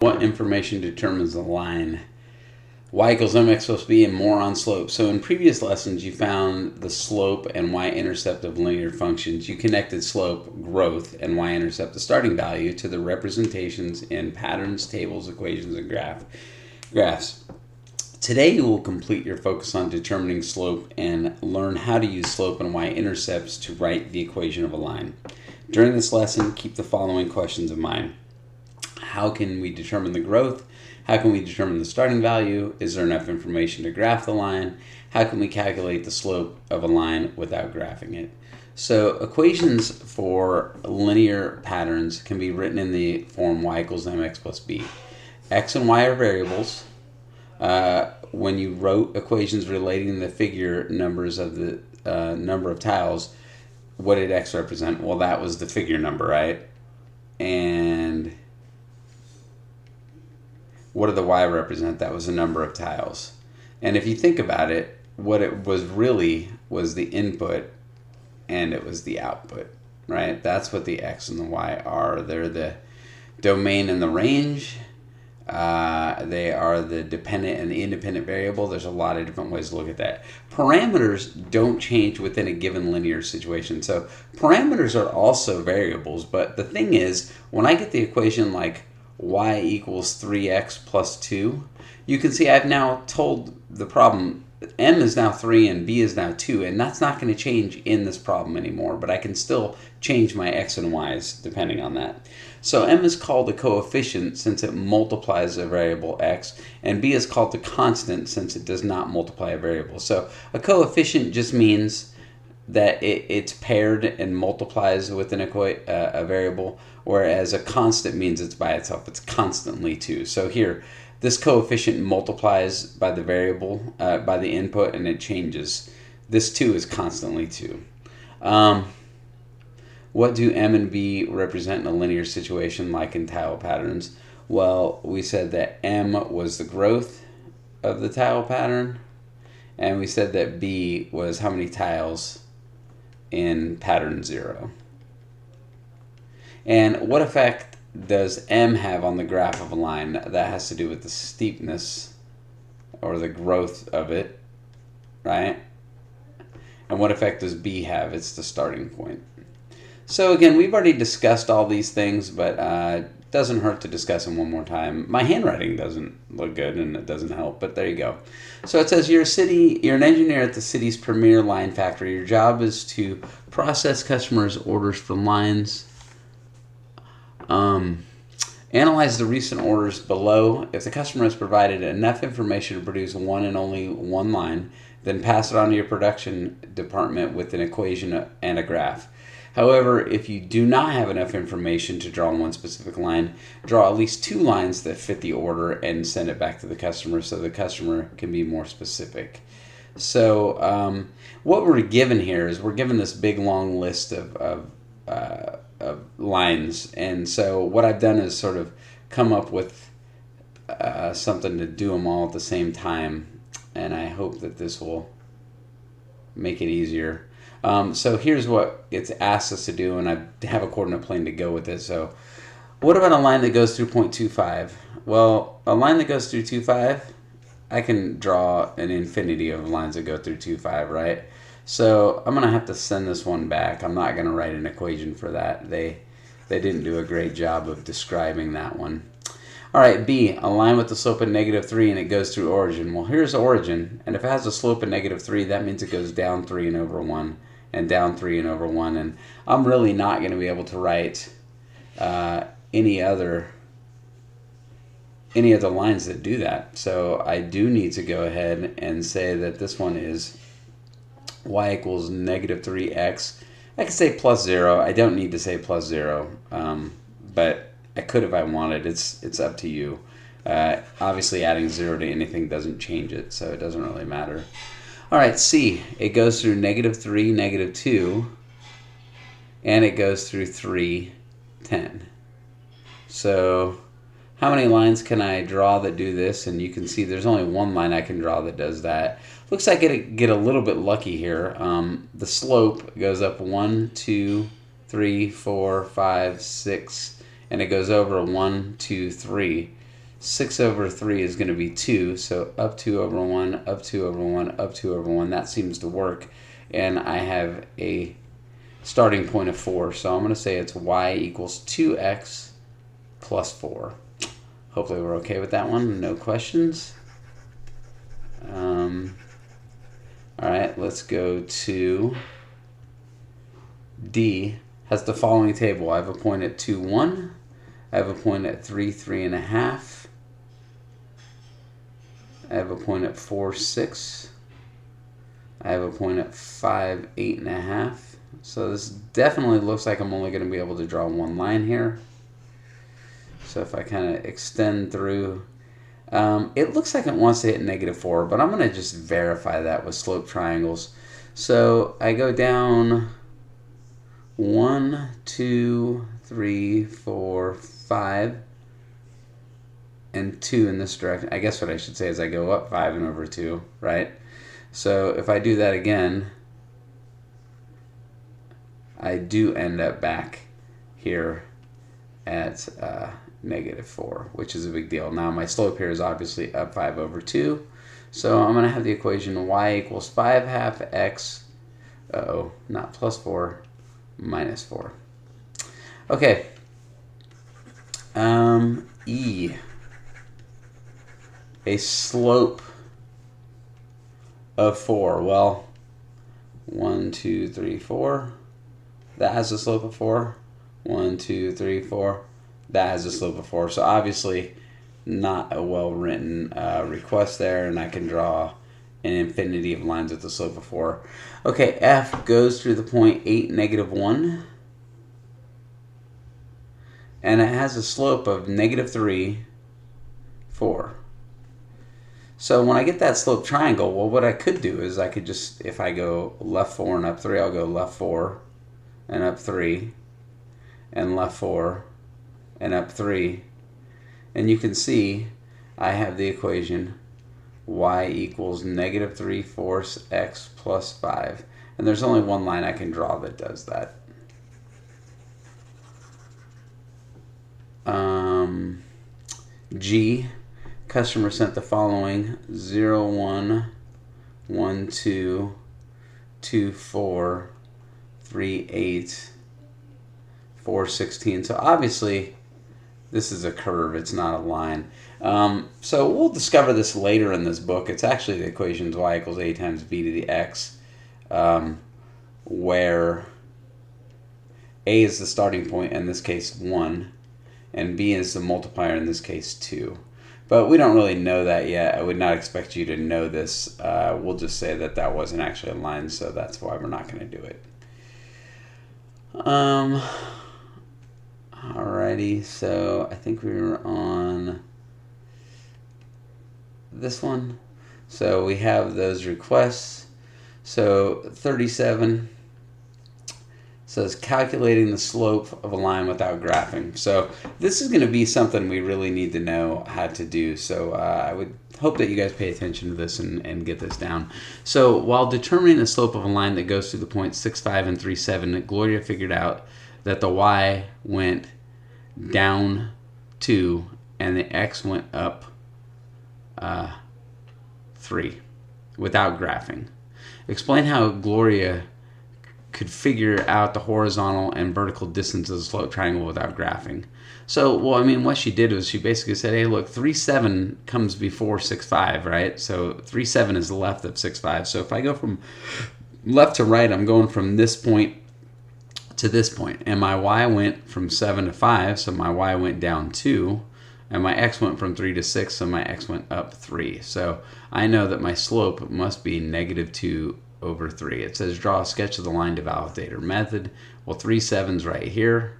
What information determines the line? Y equals mx plus b and more on slope. So in previous lessons, you found the slope and y-intercept of linear functions. You connected slope, growth, and y-intercept, the starting value, to the representations in patterns, tables, equations, and graphs. Today you will complete your focus on determining slope and learn how to use slope and y-intercepts to write the equation of a line. During this lesson, keep the following questions in mind. How can we determine the growth? How can we determine the starting value? Is there enough information to graph the line? How can we calculate the slope of a line without graphing it? So equations for linear patterns can be written in the form y equals mx plus b. X and y are variables. When you wrote equations relating the figure numbers of the number of tiles, what did x represent? Well, that was the figure number, right? And what did the y represent? That was the number of tiles. And if you think about it, what it was really was the input and it was the output, right? That's what the x and the y are. They're the domain and the range. They are the dependent and the independent variable. There's a lot of different ways to look at that. Parameters don't change within a given linear situation. So parameters are also variables, but the thing is, when I get the equation like y equals 3x plus 2, you can see I've now told the problem m is now 3 and b is now 2, and that's not going to change in this problem anymore, but I can still change my x and y's depending on that. So m is called a coefficient since it multiplies a variable x, and b is called the constant since it does not multiply a variable. So a coefficient just means that it's paired and multiplies with a variable, whereas a constant means it's by itself. It's constantly 2. So here, this coefficient multiplies by the variable, by the input, and it changes. This 2 is constantly 2. What do m and b represent in a linear situation like in tile patterns? Well, we said that m was the growth of the tile pattern, and we said that b was how many tiles in pattern 0. And what effect does m have on the graph of a line? That has to do with the steepness or the growth of it, right? And what effect does b have? It's the starting point. So again, we've already discussed all these things, but it doesn't hurt to discuss them one more time. My handwriting doesn't look good and it doesn't help, but there you go. So it says you're an engineer at the city's premier line factory. Your job is to process customers' orders for lines. Analyze the recent orders below. If the customer has provided enough information to produce one and only one line, then pass it on to your production department with an equation and a graph. However, if you do not have enough information to draw one specific line, draw at least 2 lines that fit the order and send it back to the customer so the customer can be more specific. So what we're given here is we're given this big long list of lines, and so what I've done is sort of come up with something to do them all at the same time, and I hope that this will make it easier. So here's what it's asked us to do, and I have a coordinate plane to go with it. So what about a line that goes through 0.25? Well, a line that goes through 2,5, I can draw an infinity of lines that go through 2,5, right? So I'm going to have to send this one back. I'm not going to write an equation for that. They didn't do a great job of describing that one. All right, B, a line with the slope of -3 and it goes through origin. Well, here's origin, and if it has a slope of -3, that means it goes down 3 and over 1, and down 3 and over 1, and I'm really not going to be able to write any other lines that do that. So I do need to go ahead and say that this one is y equals -3x. I could say plus 0. I don't need to say plus 0, but I could if I wanted. It's up to you. Obviously, adding 0 to anything doesn't change it, so it doesn't really matter. All right, C. It goes through -3, -2, and it goes through 3, 10. So how many lines can I draw that do this? And you can see there's only one line I can draw that does that. Looks like I get a little bit lucky here. The slope goes up 1, 2, 3, 4, 5, 6, and it goes over 1, 2, 3. 6 over 3 is going to be 2, so up 2 over 1, up 2 over 1, up 2 over 1. That seems to work, and I have a starting point of 4, so I'm going to say it's y equals 2x plus 4. Hopefully we're okay with that one, no questions. Alright, let's go to D. Has the following table. I have a point at 2, 1. I have a point at 3, 3.5. I have a point at 4, 6. I have a point at 5, 8.5. So this definitely looks like I'm only going to be able to draw one line here. So if I kind of extend through, it looks like it wants to hit -4, but I'm going to just verify that with slope triangles. So I go down 1, 2, 3, 4, 5, and 2 in this direction. I guess what I should say is I go up 5 and over 2, right? So if I do that again, I do end up back here at -4, which is a big deal. Now my slope here is obviously up 5 over 2. So I'm going to have the equation y equals 5/2 x, not plus 4, minus 4. Okay. E. A slope of 4. Well, 1, 2, 3, 4. That has a slope of 4. 1, 2, 3, 4. That has a slope of 4. So obviously not a well-written request there, and I can draw an infinity of lines with a slope of 4. Okay, F goes through the point 8, -1. And it has a slope of -3, 4. So when I get that slope triangle, well, what I could do is I could just, if I go left 4 and up 3, I'll go left 4 and up 3 and left 4 and up 3. And you can see I have the equation y equals -3 fourths x plus 5. And there's only one line I can draw that does that. G, customer sent the following 0, 1, 1, 2, 2, 4, 3, 8, 4, 16. So obviously this is a curve, it's not a line. So we'll discover this later in this book. It's actually the equations y equals a times b to the x, where a is the starting point, in this case 1, and b is the multiplier, in this case 2. But we don't really know that yet. I would not expect you to know this. We'll just say that that wasn't actually a line, so that's why we're not going to do it. Alrighty, so I think we were on this one. So we have those requests. So 37 says calculating the slope of a line without graphing. So this is going to be something we really need to know how to do. So I would hope that you guys pay attention to this and get this down. So while determining the slope of a line that goes through the points 6, 5, and 3, 7, Gloria figured out that the y went down 2 and the x went up 3 without graphing. Explain how Gloria could figure out the horizontal and vertical distance of the slope triangle without graphing. So, well, I mean, what she did was she basically said, hey, look, 3, 7 comes before 6, 5, right? So 3, 7 is left of 6, 5. So if I go from left to right, I'm going from this point to this point. And my y went from 7 to 5, so my y went down 2. And my x went from 3 to 6, so my x went up 3. So I know that my slope must be -2 over 3. It says draw a sketch of the line divalidator method. Well, 3, 7's right here,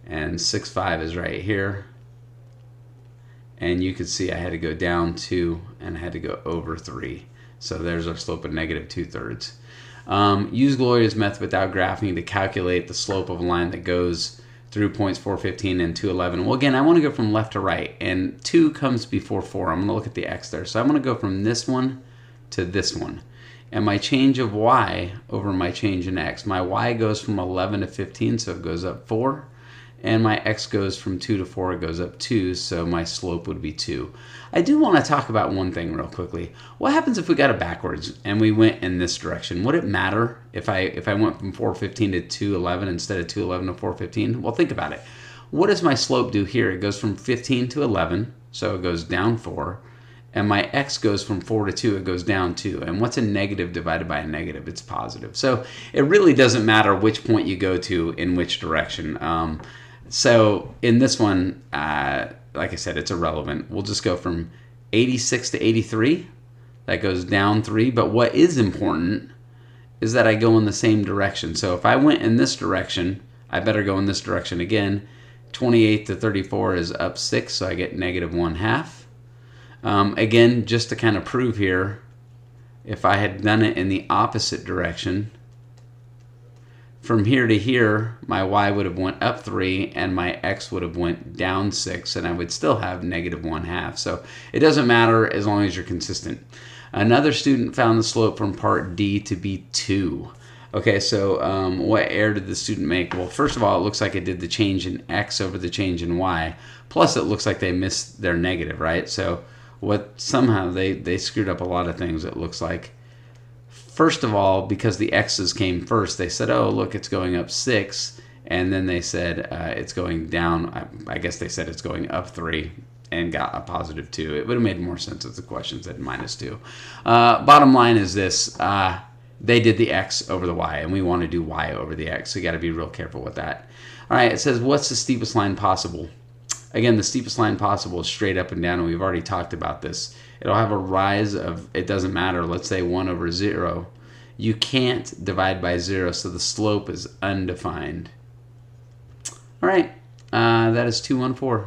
and 6, 5 is right here. And you can see I had to go down 2 and I had to go over 3. So there's our slope of -2/3. Use Gloria's method without graphing to calculate the slope of a line that goes through points 4, 15 and 2, 11. Well, again, I want to go from left to right, and 2 comes before 4. I'm going to look at the x there. So I'm going to go from this one to this one. And my change of y over my change in x, my y goes from 11 to 15, so it goes up 4. and my x goes from 2 to 4, it goes up 2, so my slope would be 2. I do want to talk about one thing real quickly. What happens if we got it backwards and we went in this direction? Would it matter if I went from 415 to 211 instead of 211 to 415? Well, think about it. What does my slope do here? It goes from 15 to 11, so it goes down 4. And my x goes from 4 to 2, it goes down 2. And what's a negative divided by a negative? It's positive. So it really doesn't matter which point you go to in which direction. So in this one, like I said, it's irrelevant. We'll just go from 86 to 83. That goes down 3. But what is important is that I go in the same direction. So if I went in this direction, I better go in this direction again. 28 to 34 is up 6, so I get negative 1/2. Again, just to kind of prove here, if I had done it in the opposite direction, from here to here, my y would have went up 3 and my x would have went down 6, and I would still have negative 1/2. So it doesn't matter as long as you're consistent. Another student found the slope from part D to be 2. Okay, so what error did the student make? Well, first of all, it looks like it did the change in x over the change in y. Plus, it looks like they missed their negative, right? So somehow they screwed up a lot of things, it looks like. First of all, because the x's came first, they said, oh, look, it's going up 6. And then they said it's going down. I guess they said it's going up 3 and got a positive 2. It would have made more sense if the question said -2. Bottom line is this. They did the x over the y, and we want to do y over the x. So you got to be real careful with that. All right, it says, what's the steepest line possible? Again, the steepest line possible is straight up and down, and we've already talked about this. It'll have a rise of, it doesn't matter, let's say 1 over 0. You can't divide by 0, so the slope is undefined. All right, that is 214.